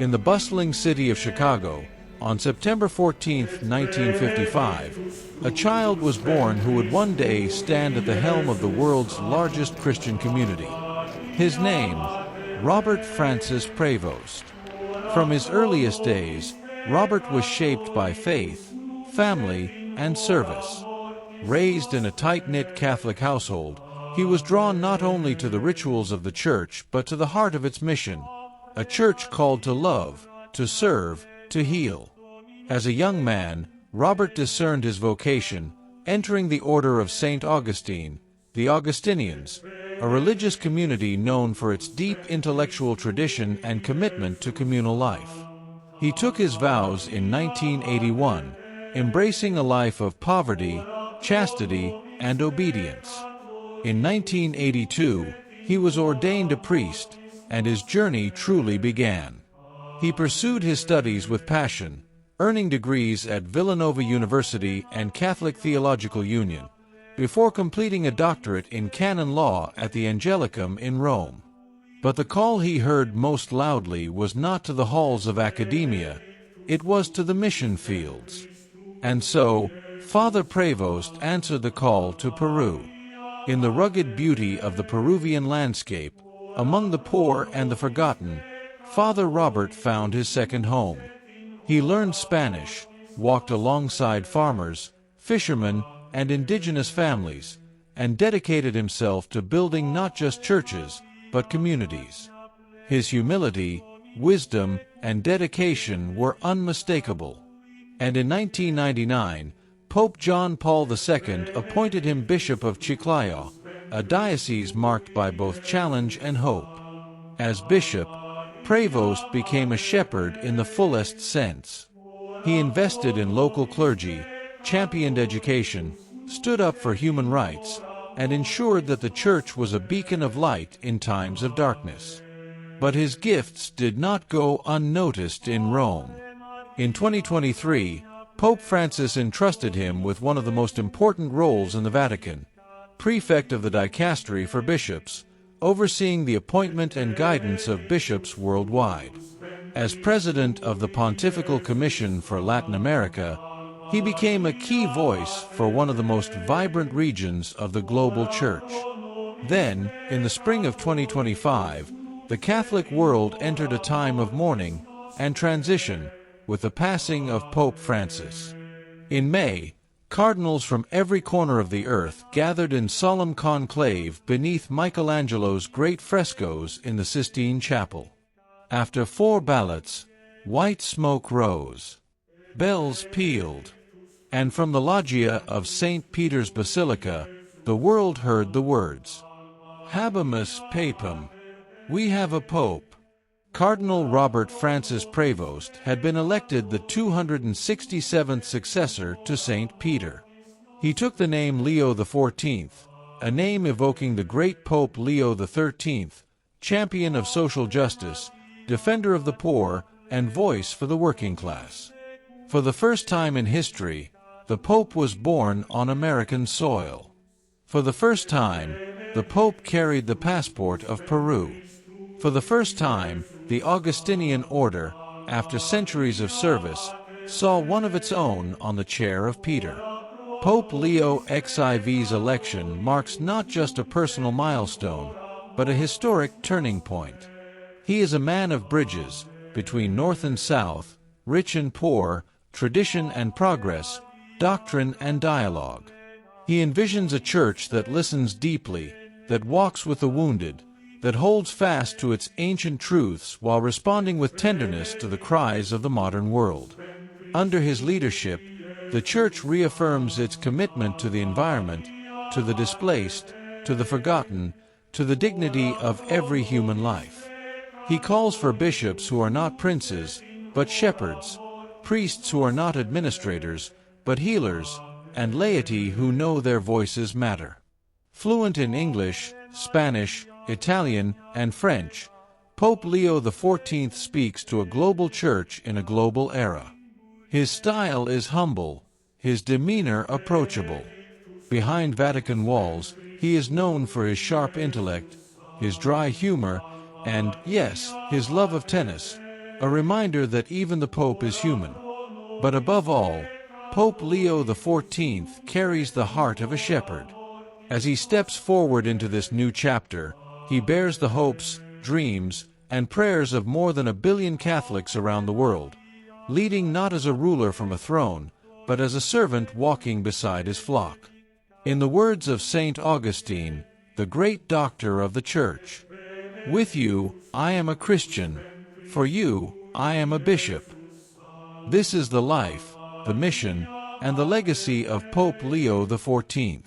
In the bustling city of Chicago, on September 14, 1955, a child was born who would one day stand at the helm of the world's largest Christian community. His name, Robert Francis Prevost. From his earliest days, Robert was shaped by faith, family, and service. Raised in a tight-knit Catholic household, he was drawn not only to the rituals of the church but to the heart of its mission, a church called to love, to serve, to heal. As a young man, Robert discerned his vocation, entering the order of St. Augustine, the Augustinians, a religious community known for its deep intellectual tradition and commitment to communal life. He took his vows in 1981, embracing a life of poverty, chastity, and obedience. In 1982, he was ordained a priest, and his journey truly began. He pursued his studies with passion, earning degrees at Villanova University and Catholic Theological Union, before completing a doctorate in canon law at the Angelicum in Rome. But the call he heard most loudly was not to the halls of academia, it was to the mission fields. And so, Father Prevost answered the call to Peru. In the rugged beauty of the Peruvian landscape, among the poor and the forgotten, Father Robert found his second home. He learned Spanish, walked alongside farmers, fishermen, and indigenous families, and dedicated himself to building not just churches, but communities. His humility, wisdom, and dedication were unmistakable. And in 1999, Pope John Paul II appointed him Bishop of Chiclayo, a diocese marked by both challenge and hope. As bishop, Prevost became a shepherd in the fullest sense. He invested in local clergy, championed education, stood up for human rights, and ensured that the church was a beacon of light in times of darkness. But his gifts did not go unnoticed in Rome. In 2023, Pope Francis entrusted him with one of the most important roles in the Vatican, prefect of the dicastery for bishops, overseeing the appointment and guidance of bishops worldwide. As president of the Pontifical Commission for Latin America, he became a key voice for one of the most vibrant regions of the global church. Then, in the spring of 2025, the Catholic world entered a time of mourning and transition with the passing of Pope Francis. In May, cardinals from every corner of the earth gathered in solemn conclave beneath Michelangelo's great frescoes in the Sistine Chapel. After 4 ballots, white smoke rose. Bells pealed. And from the loggia of St. Peter's Basilica, the world heard the words, Habemus Papam. We have a pope. Cardinal Robert Francis Prevost had been elected the 267th successor to St. Peter. He took the name Leo XIV, a name evoking the great Pope Leo XIII, champion of social justice, defender of the poor, and voice for the working class. For the first time in history, the Pope was born on American soil. For the first time, the Pope carried the passport of Peru. For the first time, the Augustinian order, after centuries of service, saw one of its own on the chair of Peter. Pope Leo XIV's election marks not just a personal milestone, but a historic turning point. He is a man of bridges, between North and South, rich and poor, tradition and progress, doctrine and dialogue. He envisions a church that listens deeply, that walks with the wounded, that holds fast to its ancient truths while responding with tenderness to the cries of the modern world. Under his leadership, the Church reaffirms its commitment to the environment, to the displaced, to the forgotten, to the dignity of every human life. He calls for bishops who are not princes, but shepherds, priests who are not administrators, but healers, and laity who know their voices matter. Fluent in English, Spanish, Italian, and French, Pope Leo XIV speaks to a global church in a global era. His style is humble, his demeanor approachable. Behind Vatican walls, he is known for his sharp intellect, his dry humor, and, yes, his love of tennis, a reminder that even the Pope is human. But above all, Pope Leo XIV carries the heart of a shepherd. As he steps forward into this new chapter, he bears the hopes, dreams, and prayers of more than 1 billion Catholics around the world, leading not as a ruler from a throne, but as a servant walking beside his flock. In the words of Saint Augustine, the great doctor of the Church, "With you, I am a Christian. For you, I am a bishop." This is the life, the mission, and the legacy of Pope Leo XIV.